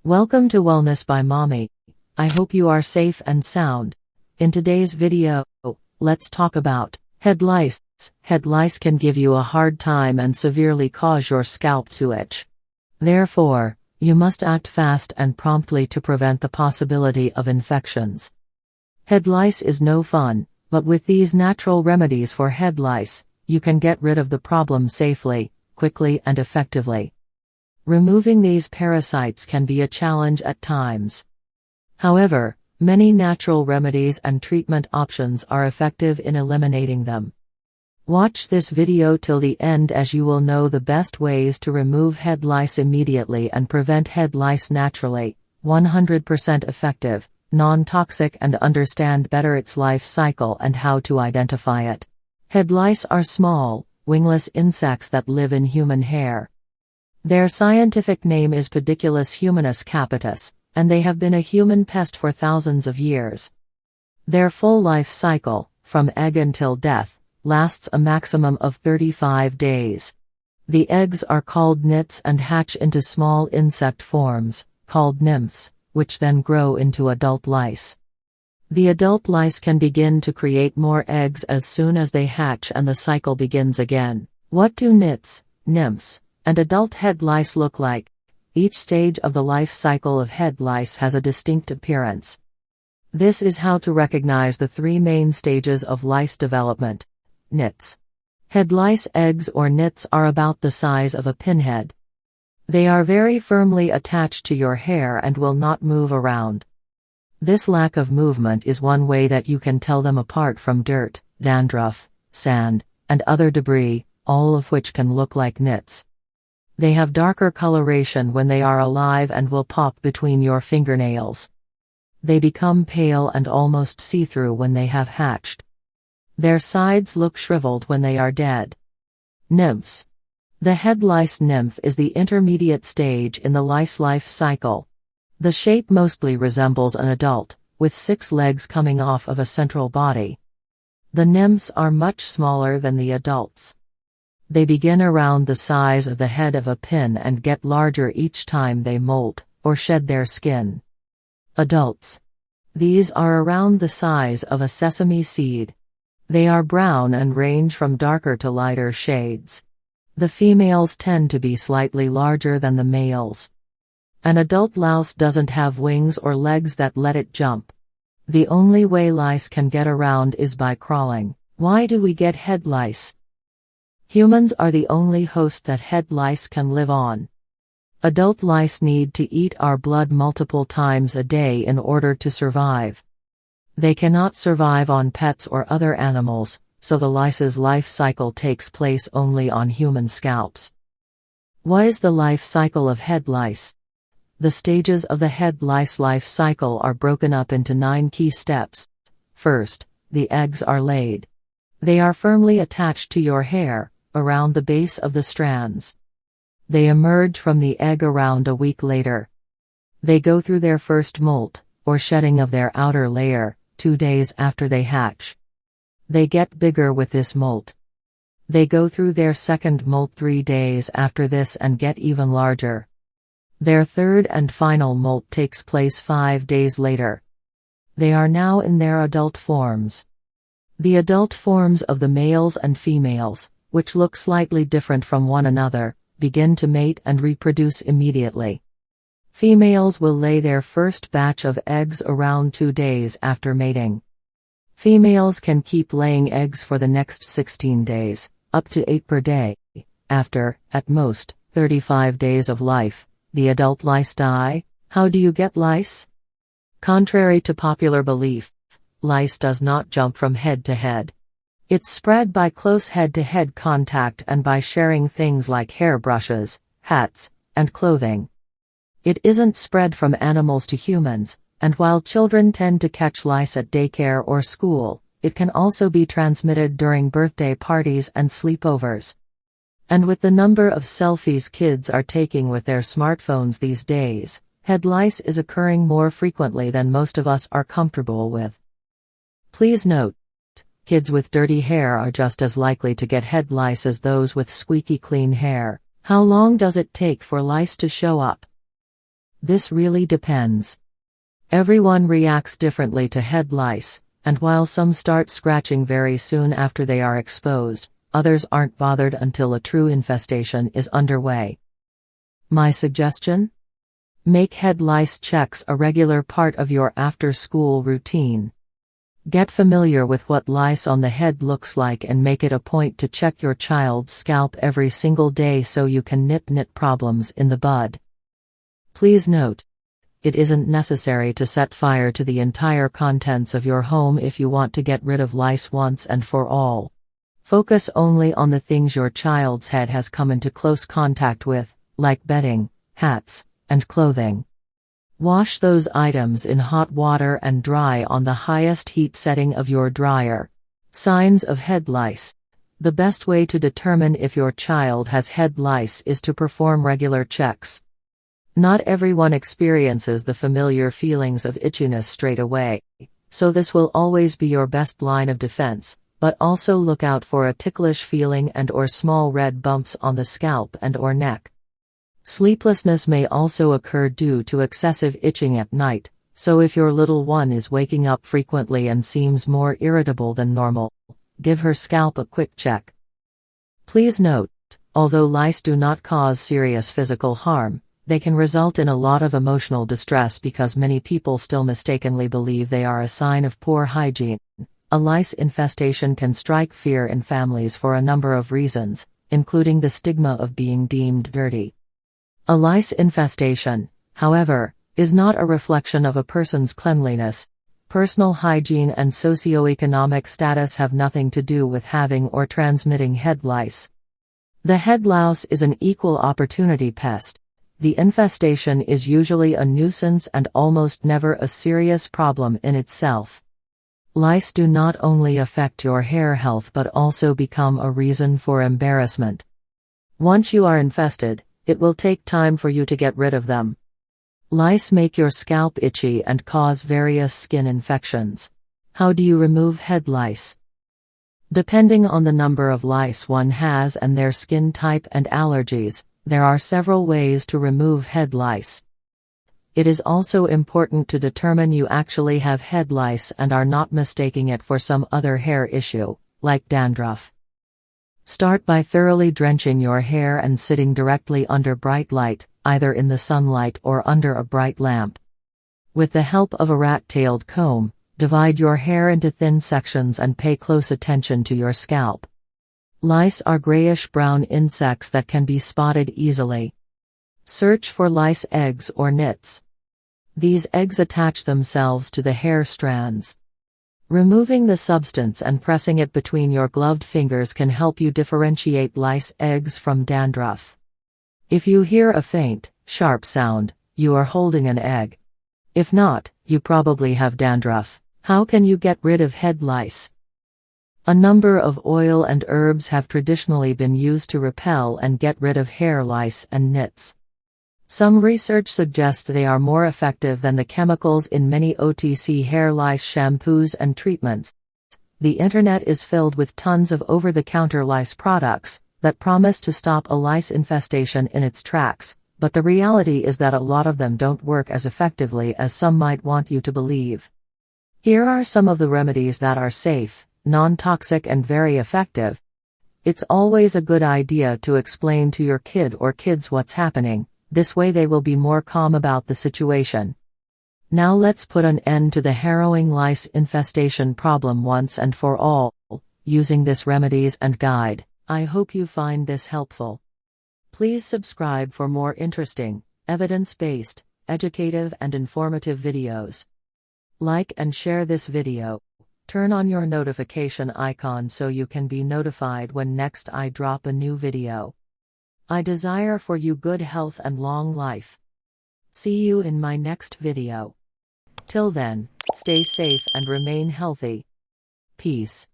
Welcome to Wellness by Mommy. I hope you are safe and sound. In today's video, let's talk about head lice. Head lice can give you a hard time and severely cause your scalp to itch. Therefore, you must act fast and promptly to prevent the possibility of infections. Head lice is no fun, but with these natural remedies for head lice, you can get rid of the problem safely, quickly and effectively. Removing these parasites can be a challenge at times. However, many natural remedies and treatment options are effective in eliminating them. Watch this video till the end as you will know the best ways to remove head lice immediately and prevent head lice naturally, 100% effective, non-toxic, and understand better its life cycle and how to identify it. Head lice are small, wingless insects that live in human hair. Their scientific name is Pediculus humanus capitis, and they have been a human pest for thousands of years. Their full life cycle, from egg until death, lasts a maximum of 35 days. The eggs are called nits and hatch into small insect forms, called nymphs, which then grow into adult lice. The adult lice can begin to create more eggs as soon as they hatch and the cycle begins again. What do nits, nymphs, and adult head lice look like? Each stage of the life cycle of head lice has a distinct appearance. This is how to recognize the three main stages of lice development. Nits. Head lice eggs or nits are about the size of a pinhead. They are very firmly attached to your hair and will not move around. This lack of movement is one way that you can tell them apart from dirt, dandruff, sand, and other debris, all of which can look like nits. They have darker coloration when they are alive and will pop between your fingernails. They become pale and almost see-through when they have hatched. Their sides look shriveled when they are dead. Nymphs. The head lice nymph is the intermediate stage in the lice life cycle. The shape mostly resembles an adult, with 6 legs coming off of a central body. The nymphs are much smaller than the adults. They begin around the size of the head of a pin and get larger each time they molt, or shed their skin. Adults. These are around the size of a sesame seed. They are brown and range from darker to lighter shades. The females tend to be slightly larger than the males. An adult louse doesn't have wings or legs that let it jump. The only way lice can get around is by crawling. Why do we get head lice? Humans are the only host that head lice can live on. Adult lice need to eat our blood multiple times a day in order to survive. They cannot survive on pets or other animals, so the lice's life cycle takes place only on human scalps. What is the life cycle of head lice? The stages of the head lice life cycle are broken up into 9 key steps. First, the eggs are laid. They are firmly attached to your hair, around the base of the strands. They emerge from the egg around a week later. They go through their first molt, or shedding of their outer layer, 2 days after they hatch. They get bigger with this molt. They go through their second molt 3 days after this and get even larger. Their third and final molt takes place 5 days later. They are now in their adult forms. The adult forms of the males and females, which look slightly different from one another, begin to mate and reproduce immediately. Females will lay their first batch of eggs around 2 days after mating. Females can keep laying eggs for the next 16 days, up to 8 per day. After, at most, 35 days of life, the adult lice die. How do you get lice? Contrary to popular belief, lice does not jump from head to head. It's spread by close head-to-head contact and by sharing things like hairbrushes, hats, and clothing. It isn't spread from animals to humans, and while children tend to catch lice at daycare or school, it can also be transmitted during birthday parties and sleepovers. And with the number of selfies kids are taking with their smartphones these days, head lice is occurring more frequently than most of us are comfortable with. Please note, kids with dirty hair are just as likely to get head lice as those with squeaky clean hair. How long does it take for lice to show up? This really depends. Everyone reacts differently to head lice, and while some start scratching very soon after they are exposed, others aren't bothered until a true infestation is underway. My suggestion? Make head lice checks a regular part of your after-school routine. Get familiar with what lice on the head looks like and make it a point to check your child's scalp every single day so you can nip problems in the bud. Please note, it isn't necessary to set fire to the entire contents of your home if you want to get rid of lice once and for all. Focus only on the things your child's head has come into close contact with, like bedding, hats, and clothing. Wash those items in hot water and dry on the highest heat setting of your dryer. Signs of head lice. The best way to determine if your child has head lice is to perform regular checks. Not everyone experiences the familiar feelings of itchiness straight away, so this will always be your best line of defense, but also look out for a ticklish feeling and/or small red bumps on the scalp and/or neck. Sleeplessness may also occur due to excessive itching at night, so if your little one is waking up frequently and seems more irritable than normal, give her scalp a quick check. Please note, although lice do not cause serious physical harm, they can result in a lot of emotional distress because many people still mistakenly believe they are a sign of poor hygiene. A lice infestation can strike fear in families for a number of reasons, including the stigma of being deemed dirty. A lice infestation, however, is not a reflection of a person's cleanliness. Personal hygiene and socioeconomic status have nothing to do with having or transmitting head lice. The head louse is an equal opportunity pest. The infestation is usually a nuisance and almost never a serious problem in itself. Lice do not only affect your hair health but also become a reason for embarrassment. Once you are infested, it will take time for you to get rid of them. Lice make your scalp itchy and cause various skin infections. How do you remove head lice? Depending on the number of lice one has and their skin type and allergies, there are several ways to remove head lice. It is also important to determine you actually have head lice and are not mistaking it for some other hair issue, like dandruff. Start by thoroughly drenching your hair and sitting directly under bright light, either in the sunlight or under a bright lamp. With the help of a rat-tailed comb, divide your hair into thin sections and pay close attention to your scalp. Lice are grayish-brown insects that can be spotted easily. Search for lice eggs or nits. These eggs attach themselves to the hair strands. Removing the substance and pressing it between your gloved fingers can help you differentiate lice eggs from dandruff. If you hear a faint, sharp sound, you are holding an egg. If not, you probably have dandruff. How can you get rid of head lice? A number of oil and herbs have traditionally been used to repel and get rid of hair lice and nits. Some research suggests they are more effective than the chemicals in many OTC hair lice shampoos and treatments. The internet is filled with tons of over-the-counter lice products that promise to stop a lice infestation in its tracks, but the reality is that a lot of them don't work as effectively as some might want you to believe. Here are some of the remedies that are safe, non-toxic and very effective. It's always a good idea to explain to your kid or kids what's happening. This way they will be more calm about the situation. Now let's put an end to the harrowing lice infestation problem once and for all, using this remedies and guide. I hope you find this helpful. Please subscribe for more interesting, evidence-based, educative and informative videos. Like and share this video. Turn on your notification icon so you can be notified when next I drop a new video. I desire for you good health and long life. See you in my next video. Till then, stay safe and remain healthy. Peace.